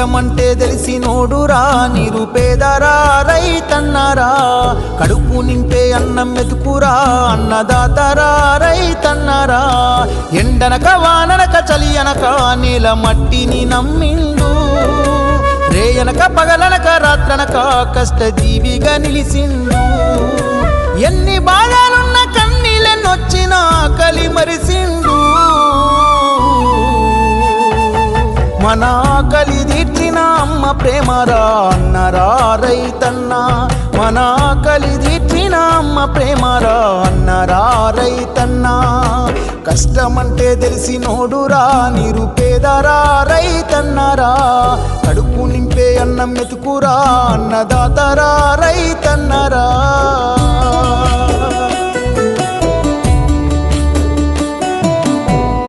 కష్టమంటే తెలిసినోడురా నిరుపేదరా రైతన్నరా కడుపు నింపే అన్నం మెతుకురా అన్నదాతరా రైతన్నరా ఎండనక వాననక చలి అనక నేల మట్టిని నమ్మిండు రేయనక పగలనక రాత్రనక కష్టజీవిగా నిలిసిండు ఎన్ని బాధలున్న కన్నీళ్ళెన్నొచ్చినా ఆకలి మరిసిండు మన ఆకలి తీర్చిన అమ్మ ప్రేమరా అన్నరా రైతన్న మన ఆకలి తీర్చిన అమ్మ ప్రేమరా అన్నరా రైతన్న కష్టమంటే తెలిసినోడురా నిరుపేదరా రైతన్నరా కడుపు నింపే అన్నం మెతుకురా అన్నదాతరా రైతన్నరా